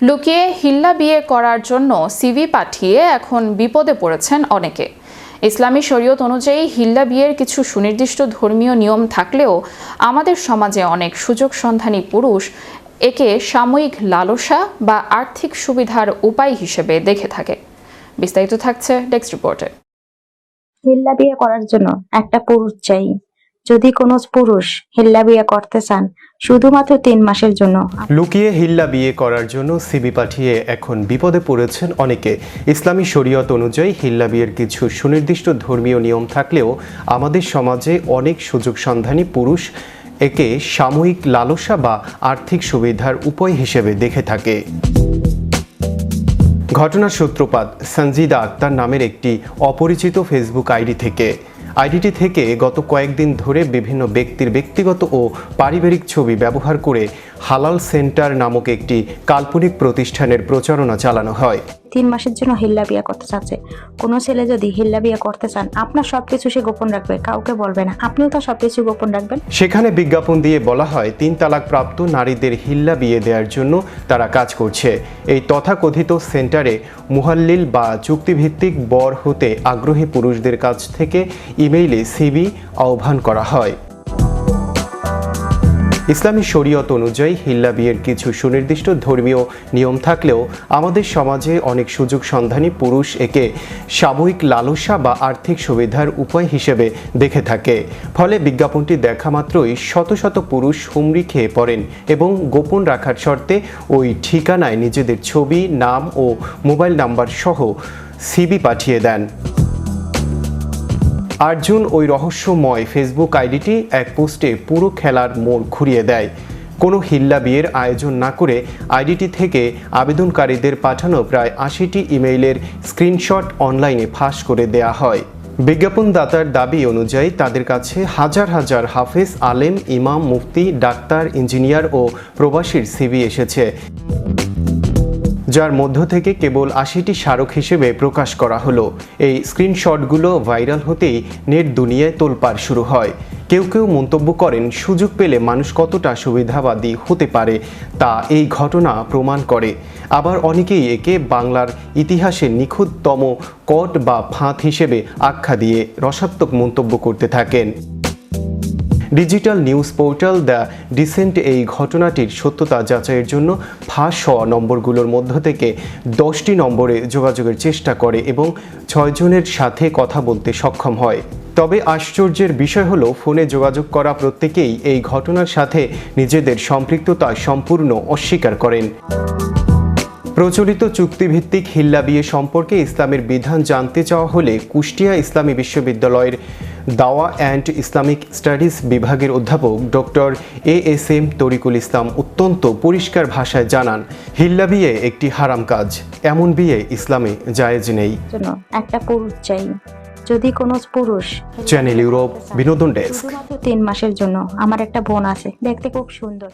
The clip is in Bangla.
লুকিয়ে হিল্লা বিয়ে করার জন্য সিভি পাঠিয়ে এখন বিপদে পড়েছেন অনেকে। ইসলামী শরীয়ত অনুযায়ী হিল্লা বিয়ের কিছু সুনির্দিষ্ট ধর্মীয় নিয়ম থাকলেও আমাদের সমাজে অনেক সুযোগ সন্ধানী পুরুষ একে সাময়িক লালসা বা আর্থিক সুবিধার উপায় হিসেবে দেখে থাকে। বিস্তারিত থাকছে ডেস্ক রিপোর্টে। হিল্লা বিয়ে করার জন্য একটা পুরুষ চাই। যদি কোনো পুরুষ হিল্লা বিয়ে করতে চান শুধুমাত্র 3 মাসের জন্য। লুকিয়ে হিল্লা বিয়ে করার জন্য সিবি পাঠিয়ে এখন বিপদে পড়েছেন অনেকে। ইসলামী শরীয়ত অনুযায়ী হিল্লা বিয়ের কিছু সুনির্দিষ্ট ধর্মীয় নিয়ম থাকলেও আমাদের সমাজে অনেক সুযোগ সন্ধানী পুরুষ একে সাময়িক লালসা বা আর্থিক সুবিধার উপায় হিসেবে দেখে থাকে। ঘটনার সূত্রপাত সঞ্জিদা আক্তার নামের একটি অপরিচিত ফেসবুক আইডি থেকে। আইডিটি থেকে গত কয়েকদিন ধরে বিভিন্ন ব্যক্তির ব্যক্তিগত ও পারিবারিক ছবি ব্যবহার করে হালাল সেন্টার নামক একটি কাল্পনিক প্রতিষ্ঠানের প্রচারণা চালানো হয়। 3 মাসের জন্য হিল্লা বিয়ে করতে চাচ্ছে। কোনো ছেলে যদি হিল্লা বিয়ে করতে চান আপনার সবকিছু সে গোপন রাখবে, কাউকে বলবে না, আপনিও তো সবকিছু গোপন রাখবেন। সেখানে বিজ্ঞাপন দিয়ে বলা হয় 3 তালাক প্রাপ্ত নারীদের হিল্লা বিয়ে দেওয়ার জন্য তারা কাজ করছে। এই তথাকথিত সেন্টারে মুহাল্লিল বা চুক্তিভিত্তিক বর হতে আগ্রহী পুরুষদের কাছ থেকে ইমেইলে সিভি আহ্বান করা হয়। ইসলামী শরীয়ত অনুযায়ী হিল্লা বিয়ের কিছু সুনির্দিষ্ট ধর্মীয় নিয়ম থাকলেও আমাদের সমাজে অনেক সুযোগ সন্ধানী পুরুষ একে সাময়িক লালসা বা আর্থিক সুবিধার উপায় হিসেবে দেখে থাকে। ফলে বিজ্ঞাপনটি দেখা মাত্রই শত শত পুরুষ হুমড়ি খেয়ে পড়েন এবং গোপন রাখার শর্তে ওই ঠিকানায় নিজেদের ছবি, নাম ও মোবাইল নাম্বার সহ সিভি পাঠিয়ে দেন। আর্জুন ওই রহস্যময় ফেসবুক আইডিটি এক পোস্টে পুরো খেলার মোড় ঘুরিয়ে দেয়। কোনো হিল্লা বিয়ের আয়োজন না করে আইডিটি থেকে আবেদনকারীদের পাঠানো প্রায় 80টি ইমেইলের স্ক্রিনশট অনলাইনে ফাঁস করে দেয়া হয়। বিজ্ঞাপনদাতার দাবি অনুযায়ী তাদের কাছে হাজার হাজার হাফেজ, আলেম, ইমাম, মুফতি, ডাক্তার, ইঞ্জিনিয়ার ও প্রবাসীর সিভি এসেছে, যার মধ্য থেকে কেবল 80টি স্মারক হিসেবে প্রকাশ করা হলো। এই স্ক্রিনশটগুলো ভাইরাল হতেই নেট দুনিয়ায় তোলপাড় শুরু হয়। কেউ কেউ মন্তব্য করেন, সুযোগ পেলে মানুষ কতটা সুবিধাবাদী হতে পারে তা এই ঘটনা প্রমাণ করে। আবার অনেকেই একে বাংলার ইতিহাসের নিখুঁততম কট বা ফাঁদ হিসেবে আখ্যা দিয়ে রসাত্মক মন্তব্য করতে থাকেন। Digital news portal the decent এই ঘটনাটির সত্যতা যাচাইয়ের জন্য ফাঁস হওয়া নম্বরগুলোর মধ্য থেকে 10টি নম্বরে যোগাযোগের চেষ্টা করে এবং 6 জনের সাথে কথা বলতে সক্ষম হয়। তবে আশ্চর্যের বিষয় হলো, ফোনে যোগাযোগ করা প্রত্যেকেই এই ঘটনার সাথে নিজেদের সম্পৃক্ততা সম্পূর্ণ অস্বীকার করেন। প্রচলিত চুক্তিভিত্তিক হিল্লা বিয়ে সম্পর্কে ইসলামের বিধান জানতে চাওয়া হলে কুষ্টিয়া ইসলামী বিশ্ববিদ্যালয়ের দাওয়া অ্যান্ড ইসলামিক স্টাডিজ বিভাগের অধ্যাপক ডক্টর ASM তরিকুল ইসলাম অত্যন্ত পরিষ্কার ভাষায় জানান, হিল্লা বিয়ে একটি হারাম কাজ। এমন বিয়ে ইসলামে জায়েজ নেই। একটা পুরুষ চাই। যদি কোনো পুরুষ চ্যানেল ইউরোপ বিনোদন ডেস্ক। 3 মাসের জন্য। আমার একটা বোন আছে, দেখতে খুব সুন্দর।